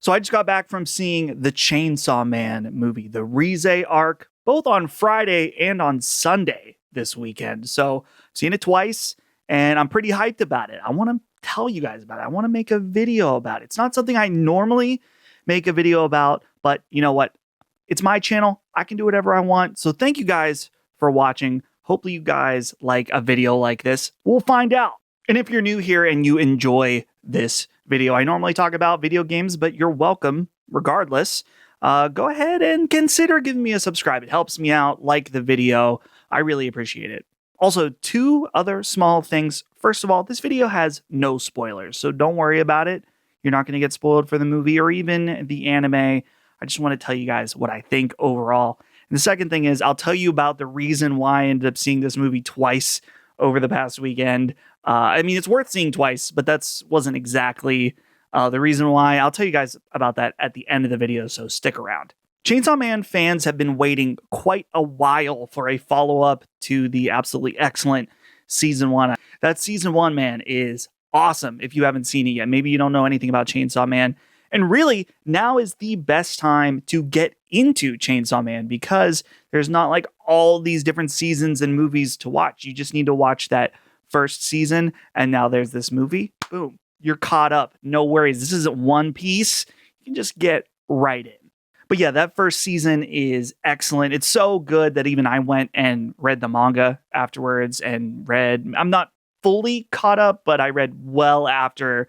So I just got back from seeing the Chainsaw Man movie, the Reze Arc, both on Friday and on Sunday this weekend. So I've seen it twice and I'm pretty hyped about it. I want to tell you guys about it. I want to make a video about it. It's not something I normally make a video about, but you know what? It's my channel. I can do whatever I want. So thank you guys for watching. Hopefully you guys like a video like this. We'll find out. And if you're new here and you enjoy this video, I normally talk about video games, but you're welcome regardless. Go ahead and consider giving me a subscribe. It helps me out. Like the video. I really appreciate it. Also, two other small things. First of all, this video has no spoilers, so don't worry about it. You're not going to get spoiled for the movie or even the anime. I just want to tell you guys what I think overall. And the second thing is I'll tell you about the reason why I ended up seeing this movie twice over the past weekend. I mean, it's worth seeing twice, but that wasn't exactly the reason why. I'll tell you guys about that at the end of the video, so stick around. Chainsaw Man fans have been waiting quite a while for a follow-up to the absolutely excellent Season 1. That Season 1, man, is awesome if you haven't seen it yet. Maybe you don't know anything about Chainsaw Man. And really, now is the best time to get into Chainsaw Man because there's not like all these different seasons and movies to watch. You just need to watch that first season, and now there's this movie. Boom. You're caught up. No worries. This isn't one piece. You can just get right in. But yeah, that first season is excellent. It's so good that even I went and read the manga afterwards and I'm not fully caught up, but I read well after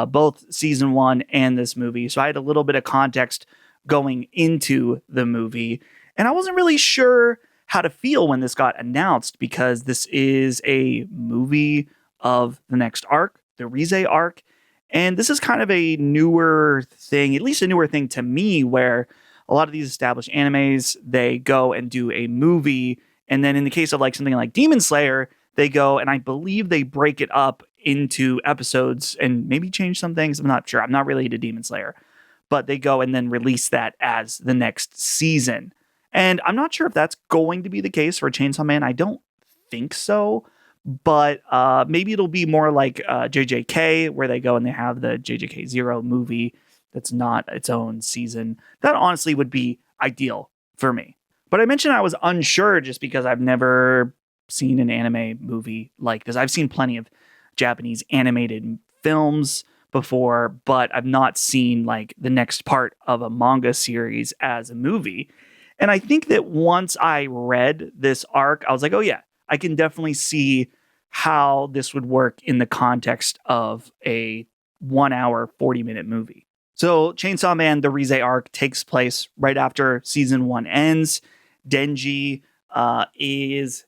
both season 1 and this movie. So I had a little bit of context going into the movie. And I wasn't really sure how to feel when this got announced because this is a movie of the next arc, the Reze Arc. And this is kind of a newer thing, at least a newer thing to me, where a lot of these established animes, they go and do a movie. And then in the case of like something like Demon Slayer, they go and I believe they break it up into episodes and maybe change some things. I'm not sure. I'm not really into Demon Slayer. But they go and then release that as the next season. And I'm not sure if that's going to be the case for Chainsaw Man. I don't think so. But maybe it'll be more like JJK, where they go and they have the JJK Zero movie that's not its own season. That honestly would be ideal for me. But I mentioned I was unsure just because I've never seen an anime movie like this. I've seen plenty of Japanese animated films before, but I've not seen like the next part of a manga series as a movie. And I think that once I read this arc, I was like, oh yeah, I can definitely see how this would work in the context of a 1 hour, 40-minute movie. So Chainsaw Man, the Reze Arc takes place right after season 1 ends. Denji is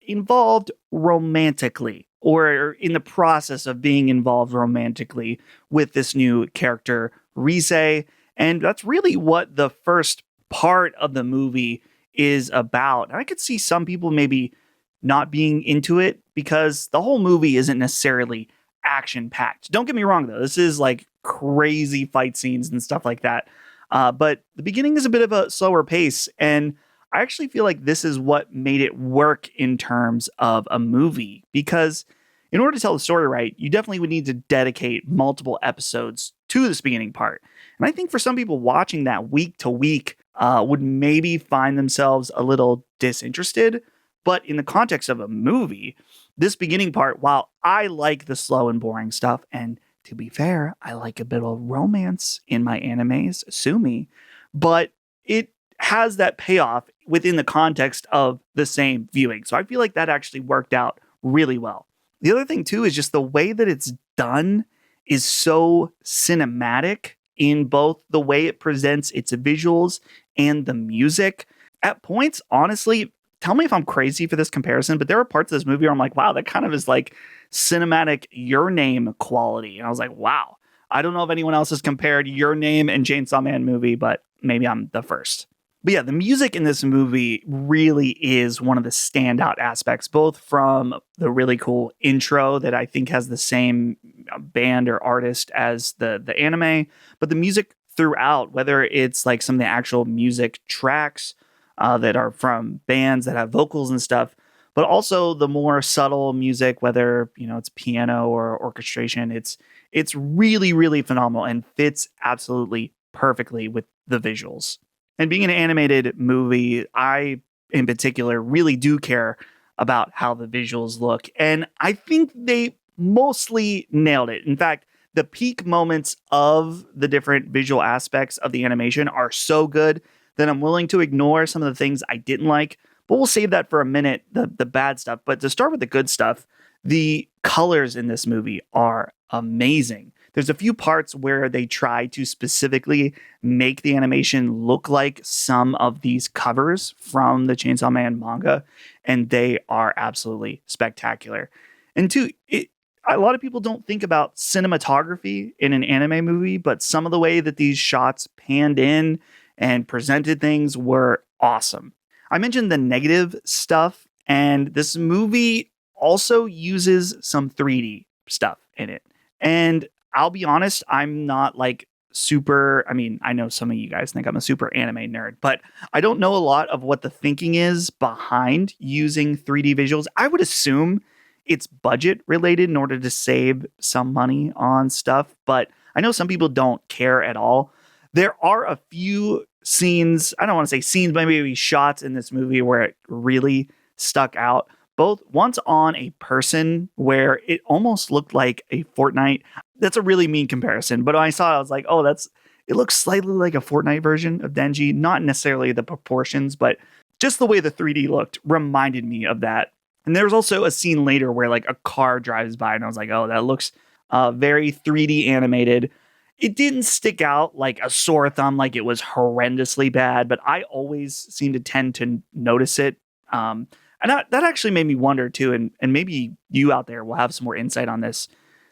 involved romantically or in the process of being involved romantically with this new character, Reze. And that's really what the first part of the movie is about. And I could see some people maybe not being into it because the whole movie isn't necessarily action-packed. Don't get me wrong, though. This is like crazy fight scenes and stuff like that. But the beginning is a bit of a slower pace. And I actually feel like this is what made it work in terms of a movie. Because in order to tell the story right, you definitely would need to dedicate multiple episodes to this beginning part. And I think for some people watching that week to week would maybe find themselves a little disinterested. But in the context of a movie, this beginning part, while I like the slow and boring stuff, and to be fair, I like a bit of romance in my animes, sue me, but it has that payoff within the context of the same viewing. So I feel like that actually worked out really well. The other thing too is just the way that it's done is so cinematic in both the way it presents its visuals and the music. At points, honestly, tell me if I'm crazy for this comparison, but there are parts of this movie where I'm like, wow, that kind of is like cinematic Your Name quality. And I was like, wow, I don't know if anyone else has compared Your Name and Chainsaw Man movie, but maybe I'm the first. But yeah, the music in this movie really is one of the standout aspects, both from the really cool intro that I think has the same band or artist as the anime, but the music throughout, whether it's like some of the actual music tracks that are from bands that have vocals and stuff, but also the more subtle music, whether, it's piano or orchestration. It's really, really phenomenal and fits absolutely perfectly with the visuals. And being an animated movie, I in particular really do care about how the visuals look. And I think they mostly nailed it. In fact, the peak moments of the different visual aspects of the animation are so good that I'm willing to ignore some of the things I didn't like. But we'll save that for a minute, the bad stuff. But to start with the good stuff, the colors in this movie are amazing. There's a few parts where they try to specifically make the animation look like some of these covers from the Chainsaw Man manga, and they are absolutely spectacular. And two, a lot of people don't think about cinematography in an anime movie, but some of the way that these shots panned in and presented things were awesome. I mentioned the negative stuff, and this movie also uses some 3D stuff in it. And I'll be honest, I'm not like super, I mean, I know some of you guys think I'm a super anime nerd, but I don't know a lot of what the thinking is behind using 3D visuals. I would assume it's budget related in order to save some money on stuff, but I know some people don't care at all. There are a few scenes, I don't want to say scenes, but maybe shots in this movie where it really stuck out. Both once on a person where it almost looked like a Fortnite. That's a really mean comparison, but when I saw it, I was like, oh, it looks slightly like a Fortnite version of Denji. Not necessarily the proportions, but just the way the 3D looked reminded me of that. And there was also a scene later where like a car drives by and I was like, oh, that looks very 3D animated. It didn't stick out like a sore thumb, like it was horrendously bad, but I always seem to tend to notice it. And that actually made me wonder too, and maybe you out there will have some more insight on this.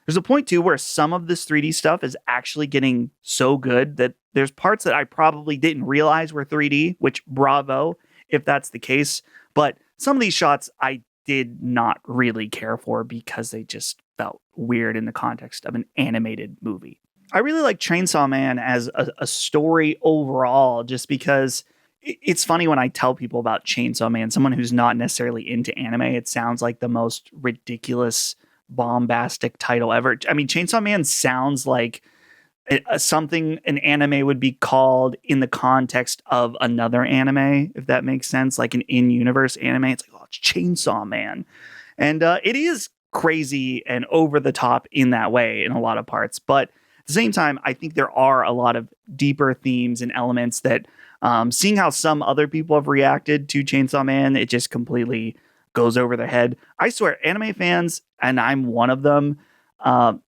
There's a point too where some of this 3D stuff is actually getting so good that there's parts that I probably didn't realize were 3D, which bravo if that's the case. But some of these shots I did not really care for because they just felt weird in the context of an animated movie. I really like Chainsaw Man as a story overall, just because it's funny when I tell people about Chainsaw Man, someone who's not necessarily into anime, it sounds like the most ridiculous, bombastic title ever. I mean, Chainsaw Man sounds like something an anime would be called in the context of another anime, if that makes sense, like an in-universe anime. It's like, oh, it's Chainsaw Man. And it is crazy and over the top in that way in a lot of parts. But at the same time, I think there are a lot of deeper themes and elements that seeing how some other people have reacted to Chainsaw Man, it just completely goes over their head. I swear, anime fans, and I'm one of them,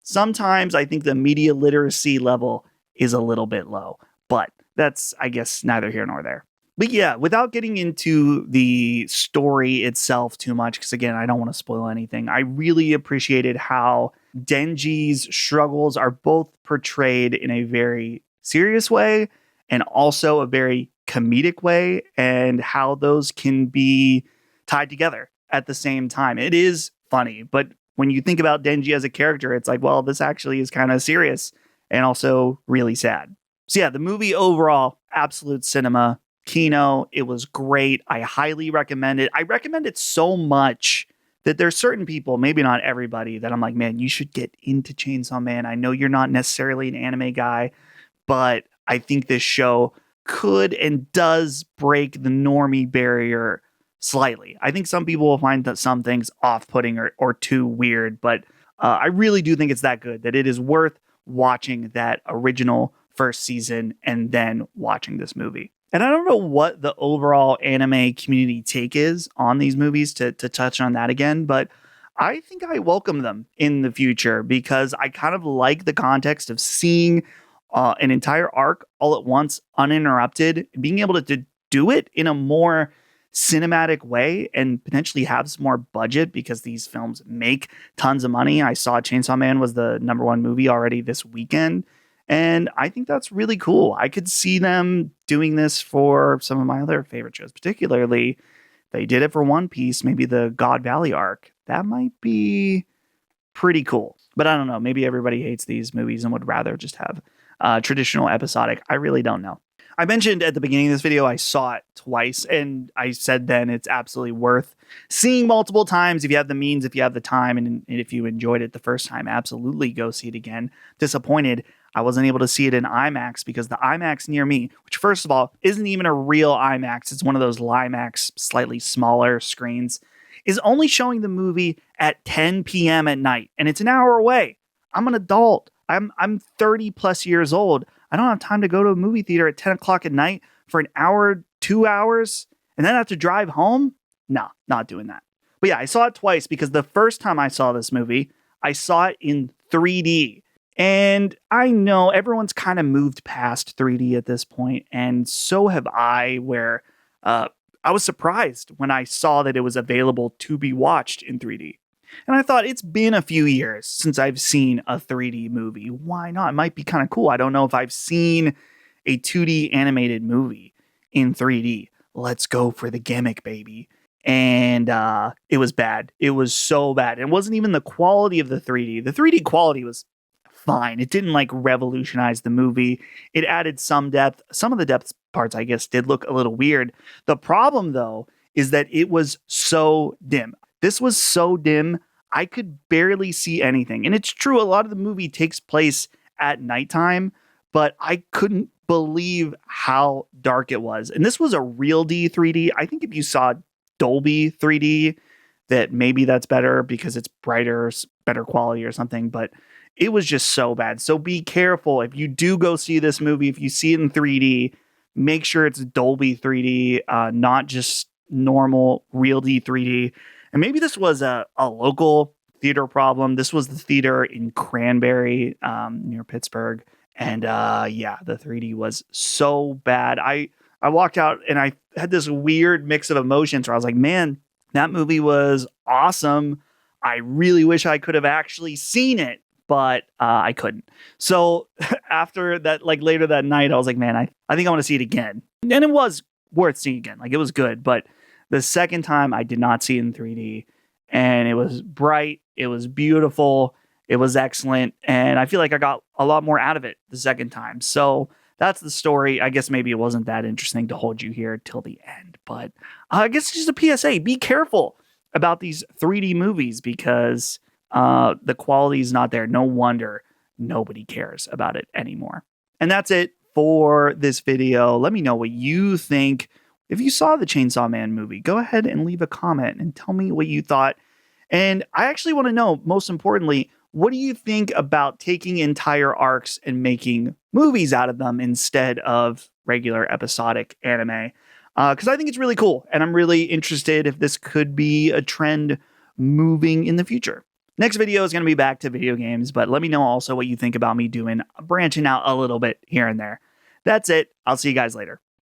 sometimes I think the media literacy level is a little bit low, but that's, I guess, neither here nor there. But yeah, without getting into the story itself too much, because again, I don't want to spoil anything, I really appreciated how Denji's struggles are both portrayed in a very serious way and also a very comedic way, and how those can be tied together at the same time. It is funny, but when you think about Denji as a character, it's like, well, this actually is kind of serious and also really sad. So yeah, the movie overall, absolute cinema. Kino, it was great. I highly recommend it. I recommend it so much that there's certain people, maybe not everybody, that I'm like, man, you should get into Chainsaw Man. I know you're not necessarily an anime guy, but I think this show could and does break the normie barrier slightly. I think some people will find that some things off-putting or too weird, but I really do think it's that good that it is worth watching that original first season and then watching this movie. And I don't know what the overall anime community take is on these movies to touch on that again, but I think I welcome them in the future because I kind of like the context of seeing an entire arc all at once, uninterrupted, being able to do it in a more cinematic way and potentially have some more budget because these films make tons of money. I saw Chainsaw Man was the #1 movie already this weekend. And I think that's really cool. I could see them doing this for some of my other favorite shows, particularly they did it for One Piece, maybe the God Valley arc. That might be pretty cool. But I don't know. Maybe everybody hates these movies and would rather just have traditional episodic. I really don't know. I mentioned at the beginning of this video, I saw it twice, and I said then it's absolutely worth seeing multiple times if you have the means, if you have the time, and if you enjoyed it the first time, absolutely go see it again. Disappointed I wasn't able to see it in IMAX because the IMAX near me, which first of all isn't even a real IMAX, it's one of those Limax slightly smaller screens, is only showing the movie at 10 p.m. at night, and it's an hour away. I'm an adult. I'm 30 plus years old. I don't have time to go to a movie theater at 10 o'clock at night for an hour, 2 hours, and then have to drive home. No, not doing that. But yeah, I saw it twice because the first time I saw this movie, I saw it in 3D. And I know everyone's kind of moved past 3D at this point, and so have I, where I was surprised when I saw that it was available to be watched in 3D. And I thought, it's been a few years since I've seen a 3D movie. Why not? It might be kind of cool. I don't know if I've seen a 2D animated movie in 3D. Let's go for the gimmick, baby. And it was bad. It was so bad. It wasn't even the quality of the 3D. The 3D quality was fine. It didn't like revolutionize the movie. It added some depth. Some of the depth parts, I guess, did look a little weird. The problem, though, is that it was so dim. This was so dim, I could barely see anything. And it's true, a lot of the movie takes place at nighttime, but I couldn't believe how dark it was. And this was a real D 3D. I think if you saw Dolby 3D, that maybe that's better because it's brighter, better quality or something, but it was just so bad. So be careful. If you do go see this movie, if you see it in 3D, make sure it's Dolby 3D, not just normal real D 3D. And maybe this was a local theater problem. This was the theater in Cranberry, near Pittsburgh. And yeah, the 3D was so bad. I walked out and I had this weird mix of emotions where I was like, man, that movie was awesome. I really wish I could have actually seen it, but I couldn't. So after that, like later that night, I was like, man, I think I want to see it again. And it was worth seeing again. Like it was good, but the second time I did not see it in 3D, and it was bright, it was beautiful, it was excellent, and I feel like I got a lot more out of it the second time. So that's the story. I guess maybe it wasn't that interesting to hold you here till the end, but I guess it's just a PSA. Be careful about these 3D movies because the quality is not there. No wonder nobody cares about it anymore. And that's it for this video. Let me know what you think. If you saw the Chainsaw Man movie, go ahead and leave a comment and tell me what you thought. And I actually want to know, most importantly, what do you think about taking entire arcs and making movies out of them instead of regular episodic anime? Because I think it's really cool, and I'm really interested if this could be a trend moving in the future. Next video is going to be back to video games, but let me know also what you think about me branching out a little bit here and there. That's it. I'll see you guys later.